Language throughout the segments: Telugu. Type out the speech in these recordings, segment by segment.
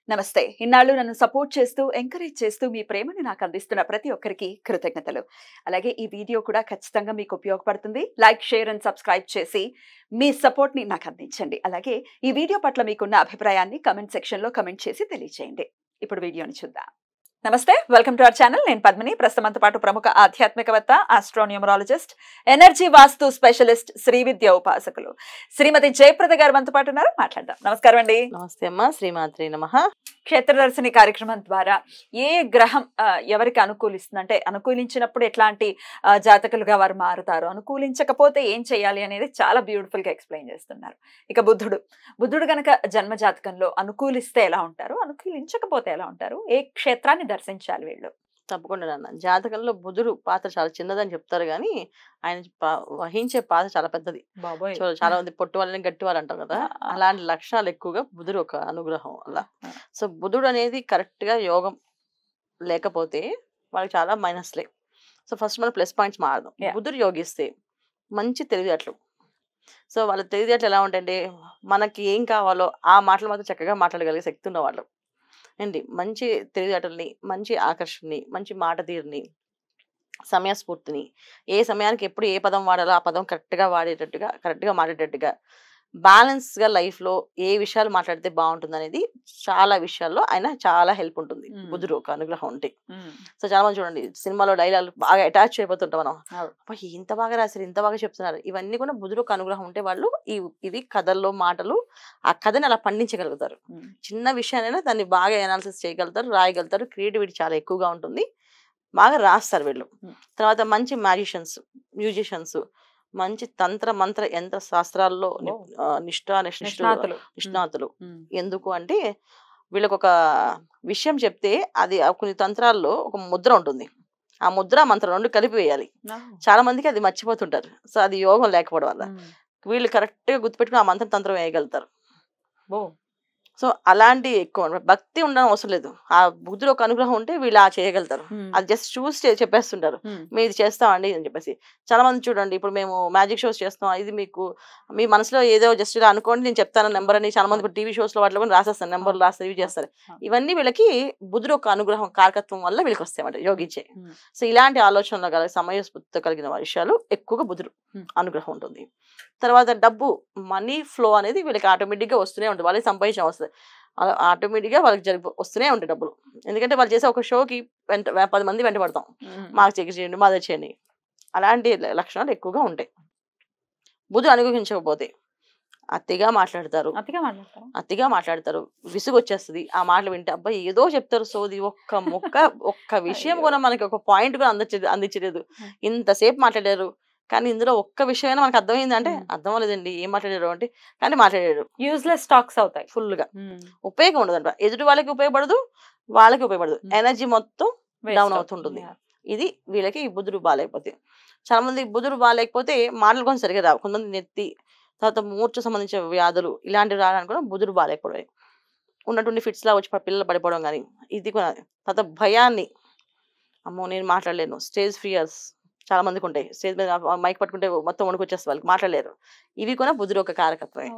నమస్తే. ఇన్నాళ్ళు నన్ను సపోర్ట్ చేస్తూ, ఎంకరేజ్ చేస్తూ మీ ప్రేమని నాకు అందిస్తున్న ప్రతి ఒక్కరికి కృతజ్ఞతలు. అలాగే ఈ వీడియో కూడా ఖచ్చితంగా మీకు ఉపయోగపడుతుంది. లైక్, షేర్ అండ్ సబ్స్క్రైబ్ చేసి మీ సపోర్ట్‌ని నాకు అందించండి. అలాగే ఈ వీడియో పట్ల మీకున్న అభిప్రాయాన్ని కామెంట్ సెక్షన్‌లో కామెంట్ చేసి తెలియజేయండి. ఇప్పుడు వీడియోని చూద్దాం. నమస్తే. Welcome to our channel. నేను పద్మిని. ప్రస్తుతంతో పాటు ప్రముఖ ఆధ్యాత్మికవేత్త, ఆస్ట్రోన్యూమరాలజిస్ట్, ఎనర్జీ వాస్తు స్పెషలిస్ట్, శ్రీ విద్య ఉపాసకులు శ్రీమతి జయప్రద గారు మనతో పాటు ఉన్నారు. మాట్లాడదాం. నమస్కారం అండి. నమస్తే అమ్మా. శ్రీమాత్రే నమః. క్షేత్రదర్శిని కార్యక్రమం ద్వారా ఏ గ్రహం ఎవరికి అనుకూలిస్తుంది, అంటే అనుకూలించినప్పుడు ఎట్లాంటి జాతకులుగా వారు మారుతారు, అనుకూలించకపోతే ఏం చేయాలి అనేది చాలా బ్యూటిఫుల్ గా ఎక్స్ప్లెయిన్ చేస్తున్నారు. ఇక బుద్ధుడు గనక జన్మ జాతకంలో అనుకూలిస్తే ఎలా ఉంటారు, అనుకూలించకపోతే ఎలా ఉంటారు, ఏ క్షేత్రాన్ని దర్శించాలి వీళ్ళు? తప్పకుండా నాన్న. జాతకంలో బుధుడు పాత్ర చాలా చిన్నదని చెప్తారు కానీ ఆయన వహించే పాత్ర చాలా పెద్దది. బాబోయ్. చాలా మంది పొట్టు వాళ్ళని గట్టి వాళ్ళు అంటాం కదా, అలాంటి లక్షణాలు ఎక్కువగా బుధుడు ఒక అనుగ్రహం అలా. సో బుధుడు అనేది కరెక్ట్ గా యోగం లేకపోతే వాళ్ళకి చాలా మైనస్లే. సో ఫస్ట్ మనం ప్లస్ పాయింట్స్ మారదాం. బుధుడు యోగిస్తే మంచి తెలివితేటలు. సో వాళ్ళ తెలివితేటలు ఎలా ఉంటాయంటే మనకి ఏం కావాలో ఆ మాటలు మాత్రం చక్కగా మాట్లాడగలిగే శక్తి ఉన్న వాళ్ళు ఏంటి, మంచి తెలివితేటల్ని, మంచి ఆకర్షణని, మంచి మాట తీరుని, సమయస్ఫూర్తిని, ఏ సమయానికి ఎప్పుడు ఏ పదం వాడాలో ఆ పదం కరెక్ట్గా వాడేటట్టుగా, కరెక్ట్గా మాట్లాడేటట్టుగా, బ్యాలెన్స్గా లైఫ్లో ఏ విషయాలు మాట్లాడితే బాగుంటుంది అనేది చాలా విషయాల్లో ఆయన చాలా హెల్ప్ ఉంటుంది బుధుడు ఒక అనుగ్రహం ఉంటే. సో చాలా మంది చూడండి సినిమాలో డైలాగ్ బాగా అటాచ్ అయిపోతుంటాం మనం, ఇంత బాగా రాశారు, ఇంత బాగా చెప్తున్నారు. ఇవన్నీ కూడా బుధుడు ఒక అనుగ్రహం ఉంటే వాళ్ళు ఇవి కథల్లో మాటలు ఆ కథని అలా పండించగలుగుతారు. చిన్న విషయానైనా దాన్ని బాగా అనాలిసిస్ చేయగలుగుతారు, రాయగలుగుతారు. క్రియేటివిటీ చాలా ఎక్కువగా ఉంటుంది, బాగా రాస్తారు వీళ్ళు. తర్వాత మంచి మ్యూజిషియన్స్, మంచి తంత్ర మంత్ర యంత్ర శాస్త్రాల్లో నిష్ణాతులు. ఎందుకు అంటే వీళ్ళకి ఒక విషయం చెప్తే అది కొన్ని తంత్రాల్లో ఒక ముద్ర ఉంటుంది, ఆ ముద్ర మంత్రం రెండు కలిపి వేయాలి. చాలా మందికి అది మర్చిపోతుంటారు. సో అది యోగం లేకపోవడం వల్ల వీళ్ళు కరెక్ట్ గా గుర్తుపెట్టుకుని ఆ మంత్రం తంత్రం వేయగలుగుతారు. సో అలాంటి ఎక్కువ భక్తి ఉండడం అవసరం లేదు, ఆ బుద్ధుడు ఒక అనుగ్రహం ఉంటే వీళ్ళు ఆ చేయగలుగుతారు. అది జస్ట్ చూసి చెప్పేస్తుంటారు, మేము ఇది చేస్తామండి అని చెప్పేసి. చాలా మంది చూడండి, ఇప్పుడు మేము మ్యాజిక్ షోస్ చేస్తాం, ఇది మీకు మీ మనసులో ఏదో జస్ట్ ఇలా అనుకోండి, నేను చెప్తాను నెంబర్ అని. చాలా మంది ఇప్పుడు టీవీ షోస్ లో వాటిలో కూడా రాసేస్తారు, నెంబర్లు రాస్తారు, ఇవి చేస్తారు. ఇవన్నీ వీళ్ళకి బుద్ధుడు ఒక అనుగ్రహం కారకత్వం వల్ల వీళ్ళకి వస్తాయన్నమాట, యోగించే. సో ఇలాంటి ఆలోచనలు కలిగి సమయస్ఫూర్తితో కలిగిన విషయాలు ఎక్కువగా బుద్ధుడు అనుగ్రహం ఉంటుంది. తర్వాత డబ్బు, మనీ ఫ్లో అనేది వీళ్ళకి ఆటోమేటిక్గా వస్తూనే ఉంటుంది, వాళ్ళకి సంపాదించడం వస్తుంది, అలా ఆటోమేటిక్గా వాళ్ళకి వస్తూనే ఉంటాయి డబ్బులు. ఎందుకంటే వాళ్ళు చేసే ఒక షోకి 10 మంది వెంట పడతాం, మాకు చెక్ చేయండి, మాదే చేయండి. అలాంటి లక్షణాలు ఎక్కువగా ఉంటాయి. బుధుడు అనుగ్రహించకపోతే అతిగా మాట్లాడతారు, విసుగు వచ్చేస్తుంది. ఆ మాటలు వింటే అబ్బాయి ఏదో చెప్తారు సోది, ఒక్క విషయం కూడా మనకి ఒక పాయింట్ కూడా అందించలేదు, ఇంతసేపు మాట్లాడారు కానీ ఇందులో ఒక్క విషయమైనా మనకు అర్థమైంది అంటే అర్థం అవ్వలేదండి, ఏం మాట్లాడారు అంటే కానీ మాట్లాడారు. యూజ్లెస్ టాక్స్ అవుతాయి, ఫుల్ గా ఉపయోగం ఉండదంట. ఎదుటి వాళ్ళకి ఉపయోగపడదు, వాళ్ళకి ఉపయోగపడదు, ఎనర్జీ మొత్తం డౌన్ అవుతుంటుంది. ఇది వీళ్ళకి బుధుడు బాగాలేకపోతే. చాలా మంది బుధుడు బాగాలేకపోతే మాటలు కొంచెం సరిగా రావు. కొంతమంది నెత్తి, తర్వాత మూర్ఛ సంబంధించిన వ్యాధులు ఇలాంటివి రావడానికి కూడా బుధుడు బాగాలేకపోవడం, ఉన్నటువంటి ఫిట్స్ లా వచ్చి పిల్లలు పడిపోవడం కానీ ఇది కూడా. తర్వాత భయాన్ని, అమ్మో నేను మాట్లాడలేను, స్టేజ్ ఫియర్స్ చాలా మందికి ఉంటాయి. స్టేజ్ మీద మైక్ పట్టుకుంటే మొత్తం వణుకొచ్చేస్తే వాళ్ళకి మాట్లాడలేరు. ఇవి కూడా బుధుడు ఒక కారకత్వమే.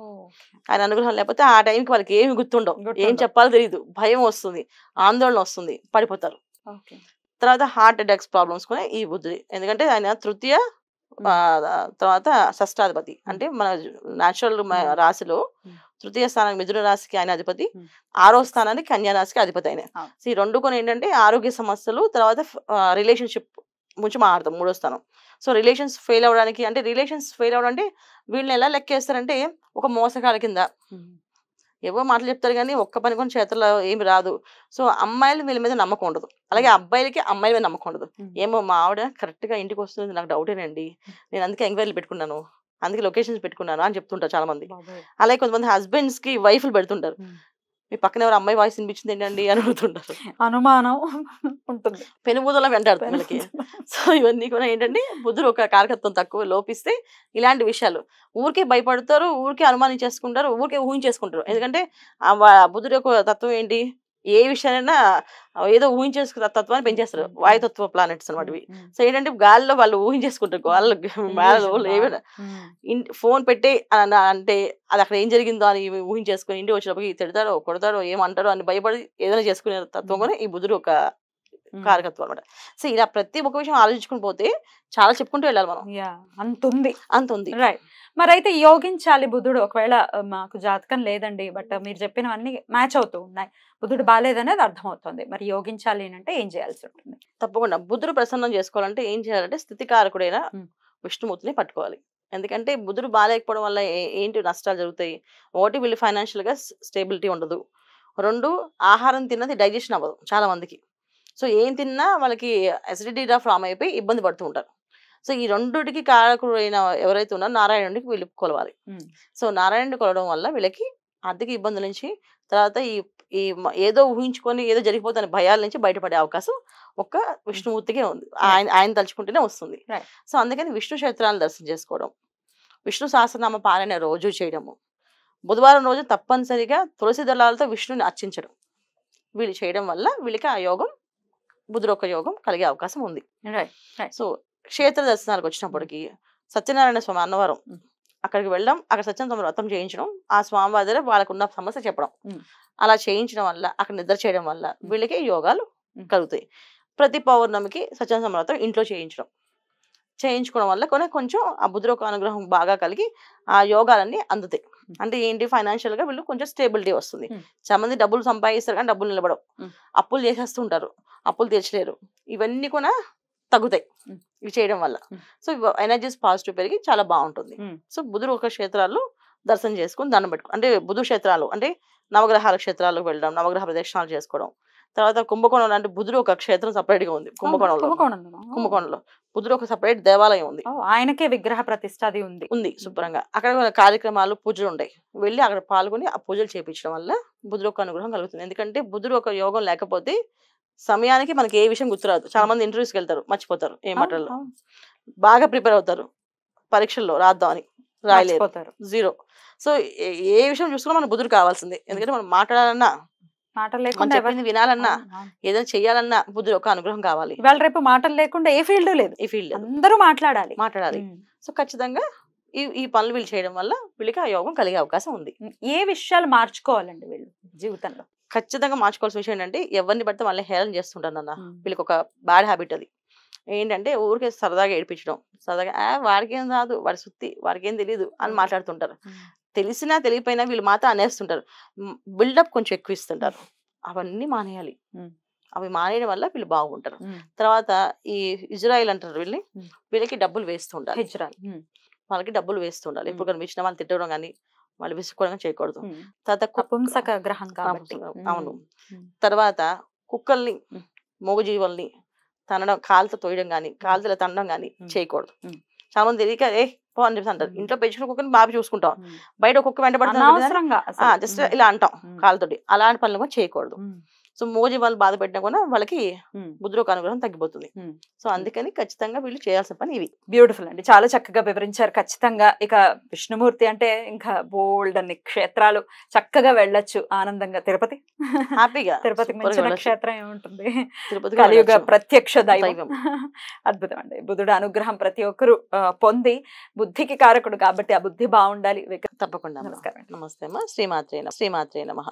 ఆయన అనుగ్రహం లేకపోతే ఆ టైంకి వాళ్ళకి ఏమి గుర్తుండవు, ఏం చెప్పాలో తెలియదు, భయం వస్తుంది, ఆందోళన వస్తుంది, పడిపోతారు. తర్వాత హార్ట్ అటాక్స్ ప్రాబ్లమ్స్ కూడా ఈ బుద్ధుడి, ఎందుకంటే ఆయన తృతీయ తర్వాత షష్టాధిపతి. అంటే మన న్యాచురల్ రాశిలో తృతీయ స్థానానికి మిథున రాశికి ఆయన అధిపతి, 6వ స్థానానికి కన్యా రాశికి అధిపతి ఆయన. ఈ రెండు కొన్ని ఏంటంటే ఆరోగ్య సమస్యలు, తర్వాత రిలేషన్షిప్ నుంచి మారుతాం 3వ స్థానం. సో రిలేషన్స్ ఫెయిల్ అవడానికి, అంటే రిలేషన్స్ ఫెయిల్ అవడం అంటే వీళ్ళని ఎలా లెక్కేస్తారంటే ఒక మోసగాల కింద. ఏవో మాటలు చెప్తారు కానీ ఒక్క పని కొన్ని చేతుల్లో ఏమి రాదు. సో అమ్మాయిలు వీళ్ళ మీద నమ్మకం ఉండదు, అలాగే అబ్బాయిలకి అమ్మాయిల మీద నమ్మకం ఉండదు. ఏమో మా ఆవిడ కరెక్ట్గా ఇంటికి వస్తుంది, నాకు డౌటేనండి, నేను అందుకే ఎంక్వైరీలు పెట్టుకున్నాను, అందుకే లొకేషన్స్ పెట్టుకున్నాను అని చెప్తుంటారు చాలా మంది. అలాగే కొంతమంది హస్బెండ్స్ కి వైఫ్లు పెడుతుంటారు, మీ పక్కన ఎవరు అమ్మాయి వాయిస్ వినిపించింది ఏంటండి అని అడుగుతుంటారు, అనుమానం ఉంటుంది, పెనుబూదలా వెంటాడుతుంది వీళ్ళకి. సో ఇవన్నీ కూడా ఏంటంటే బుధుడు ఒక కారకత్వం తక్కువ లోపిస్తే ఇలాంటి విషయాలు ఊరికే భయపడతారు, ఊరికే అనుమానించేసుకుంటారు, ఊరికే ఊహించేసుకుంటారు. ఎందుకంటే బుధుడు యొక్క తత్వం ఏంటి, ఏ విషయానైనా ఏదో ఊహించేసుకున్న తత్వాన్ని పెంచేస్తారు. వాయుతత్వ ప్లానెట్స్ అనమాట ఇవి. సో ఏంటంటే గాలిలో వాళ్ళు ఊహించేసుకుంటారు. గాల్లో మేడలో ఏమైనా ఫోన్ పెట్టి అంటే అది అక్కడ ఏం జరిగిందో అని ఊహించేసుకుని ఇంటికి వచ్చినప్పటికి తిడతారో కొడతారో ఏమంటారో అని భయపడి ఏదైనా చేసుకునే తత్వం కూడా ఈ బుధుడు ఒక కారకత్వం అనమాట. సో ఇలా ప్రతి ఒక్క విషయం ఆలోచించుకుని పోతే చాలా చెప్పుకుంటూ వెళ్ళాలి మనం. అంత ఉంది. రైట్. మరి అయితే యోగించాలి బుధుడు ఒకవేళ మాకు జాతకం లేదండి, బట్ మీరు చెప్పినవన్నీ మ్యాచ్ అవుతూ ఉన్నాయి, బుధుడు బాగాలేదనేది అర్థమవుతుంది, మరి యోగించాలి అంటే ఏం చేయాల్సి ఉంటుంది? తప్పకుండా బుధుడు ప్రసన్నం చేసుకోవాలంటే ఏం చేయాలంటే స్థితికారకుడైన విష్ణుమూర్తిని పట్టుకోవాలి. ఎందుకంటే బుధుడు బాగాలేకపోవడం వల్ల ఏంటి నష్టాలు జరుగుతాయి. ఒకటి వీళ్ళు ఫైనాన్షియల్ గా స్టేబిలిటీ ఉండదు. 2 ఆహారం తిన్నది డైజెషన్ అవ్వదు చాలా మందికి. సో ఏం తిన్నా వాళ్ళకి అసిడిటీ ఫామ్ అయిపోయి ఇబ్బంది పడుతూ ఉంటారు. సో ఈ రెండుటికి కారకుడైన ఎవరైతే ఉన్నారో నారాయణుడికి వీళ్ళు కొలవాలి. సో నారాయణుడి కొలవడం వల్ల వీళ్ళకి ఆర్థిక ఇబ్బందుల నుంచి, తర్వాత ఈ ఏదో ఊహించుకొని ఏదో జరిగిపోతున్న భయాల నుంచి బయటపడే అవకాశం ఒక్క విష్ణుమూర్తికే ఉంది. ఆయన తలుచుకుంటేనే వస్తుంది. సో అందుకని విష్ణు క్షేత్రాలను దర్శనం చేసుకోవడం, విష్ణు సహస్రనామ పారాయణ రోజు చేయడము, బుధవారం రోజు తప్పనిసరిగా తులసి దళాలతో విష్ణుని అర్చించడం, వీళ్ళు చేయడం వల్ల వీళ్ళకి ఆ యోగం బుధుడు ఒక యోగం కలిగే అవకాశం ఉంది. సో క్షేత్ర దర్శనాలకు వచ్చినప్పటికీ సత్యనారాయణ స్వామి అన్నవరం అక్కడికి వెళ్ళడం, అక్కడ సత్యనారాయణ వ్రతం చేయించడం, ఆ స్వామివారి దగ్గర వాళ్ళకున్న సమస్య చెప్పడం, అలా చేయించడం వల్ల అక్కడ నిద్ర చేయడం వల్ల వీళ్ళకి యోగాలు కలుగుతాయి. ప్రతి పౌర్ణమికి సత్యనారాయణ వ్రతం ఇంట్లో చేయించుకోవడం వల్ల కొంచెం ఆ బుధుడు ఒక అనుగ్రహం బాగా కలిగి ఆ యోగాలన్నీ అందుతాయి. అంటే ఏంటి, ఫైనాన్షియల్ గా వీళ్ళు కొంచెం స్టేబిలిటీ వస్తుంది. చాలా మంది డబ్బులు సంపాదిస్తారు కానీ డబ్బులు నిలబడవు, అప్పులు చేసేస్తుంటారు, అప్పులు తీర్చలేరు, ఇవన్నీ కూడా తగ్గుతాయి ఇవి చేయడం వల్ల. సో ఎనర్జీస్ పాజిటివ్ పెరిగి చాలా బాగుంటుంది. సో బుధుడు ఒక క్షేత్రాల్లో దర్శనం చేసుకుని దండం పెట్టుకో, అంటే బుధు క్షేత్రాలు అంటే నవగ్రహాల క్షేత్రాలకు వెళ్ళడం, నవగ్రహ ప్రదక్షిణాలు చేసుకోవడం. తర్వాత కుంభకోణంలో అంటే బుధుడు ఒక క్షేత్రం సపరేట్ గా ఉంది. కుంభకోణంలో బుధుడు ఒక సపరేట్ దేవాలయం ఉంది, ఆయనకే విగ్రహ ప్రతిష్ట అది ఉంది శుభ్రంగా. అక్కడ కార్యక్రమాలు పూజలు ఉంటాయి, వెళ్ళి అక్కడ పాల్గొని ఆ పూజలు చేయించడం వల్ల బుధుడు ఒక అనుగ్రహం కలుగుతుంది. ఎందుకంటే బుధుడు ఒక యోగం లేకపోతే సమయానికి మనకి ఏ విషయం గుర్తురాదు. చాలా మంది ఇంటర్వ్యూస్కి వెళ్తారు, మర్చిపోతారు, ఏ మాటల్లో బాగా ప్రిపేర్ అవుతారు, పరీక్షల్లో రాద్దాం అని రాయలేరు, 0. సో ఏ విషయం చూసుకున్నా మన బుధుడు కావాల్సిందే. ఎందుకంటే మనం మాట్లాడాలన్నా, చెప్పింది వినాలన్నా, ఏదైనా చెయ్యాలన్నా బుధుడు ఒక అనుగ్రహం కావాలి. ఇవాళ రేపు మాటలు లేకుండా ఏ ఫీల్డ్ లేదు, అందరూ మాట్లాడాలి. సో ఖచ్చితంగా ఈ పనులు వీళ్ళు చేయడం వల్ల వీళ్ళకి ఆ యోగం కలిగే అవకాశం ఉంది. ఏ విషయాలు మార్చుకోవాలండి వీళ్ళు జీవితంలో? ఖచ్చితంగా మార్చుకోవాల్సిన విషయం ఏంటంటే ఎవరిని పడితే వాళ్ళని హేళన చేస్తుంటారు అన్న. వీళ్ళకి ఒక బ్యాడ్ హ్యాబిట్ అది. ఏంటంటే ఊరికే సరదాగా ఏడిపించడం, సరదాగా వాడికి ఏం రాదు, వాడి సుత్తి, వాడికి ఏం తెలియదు అని మాట్లాడుతుంటారు. తెలిసినా తెలియపోయినా వీళ్ళు మాత్రం అనేస్తుంటారు, బిల్డప్ కొంచెం ఎక్కువ ఇస్తుంటారు. అవన్నీ మానేయాలి. అవి మానేయడం వల్ల వీళ్ళు బాగుంటారు. తర్వాత ఈ ఇజ్రాయిల్ అంటారు, వీళ్ళకి డబ్బులు వేస్తుంటారు. వాళ్ళకి డబ్బులు వేస్తుండాలి. ఎప్పుడు కనిపించిన వాళ్ళు తిట్టడం కానీ వాళ్ళు విసుకోవడం చేయకూడదు. తర్వాత గ్రహం కాబట్టి అవును. తర్వాత కుక్కల్ని, మూగజీవుల్ని తనడం, కాలుతో తోయడం కానీ కాలుతో తనడం కానీ చేయకూడదు. చాలా మంది తెలియక పో అని చెప్పి అంటారు. ఇంట్లో పెంచుకున్న కుక్కని బాగా చూసుకుంటాం, బయట కుక్క వెంట పడుతుంది జస్ట్ ఇలా అంటాం కాలుతోటి, అలాంటి పనులు కూడా చేయకూడదు. సో మోజీ వాళ్ళు బాధ పెట్టినా కూడా వాళ్ళకి బుధుడు ఒక అనుగ్రహం తగ్గిపోతుంది. సో అందుకని ఖచ్చితంగా వీళ్ళు చేయాల్సిన పని ఇవి. బ్యూటిఫుల్ అండి, చాలా చక్కగా వివరించారు. ఖచ్చితంగా ఇక విష్ణుమూర్తి అంటే ఇంకా బోల్డ్ అన్ని క్షేత్రాలు చక్కగా వెళ్ళొచ్చు ఆనందంగా. తిరుపతి హ్యాపీగా, తిరుపతికి మించిన క్షేత్రం ఏముంటుంది? తిరుపతి కలియుగ ప్రత్యక్ష దైవం. అద్భుతం అండి. బుధుడు అనుగ్రహం ప్రతి ఒక్కరు పొంది, బుద్ధికి కారకుడు కాబట్టి ఆ బుద్ధి బాగుండాలి. తప్పకుండా. నమస్తే అమ్మా. శ్రీమాత్రే నమః.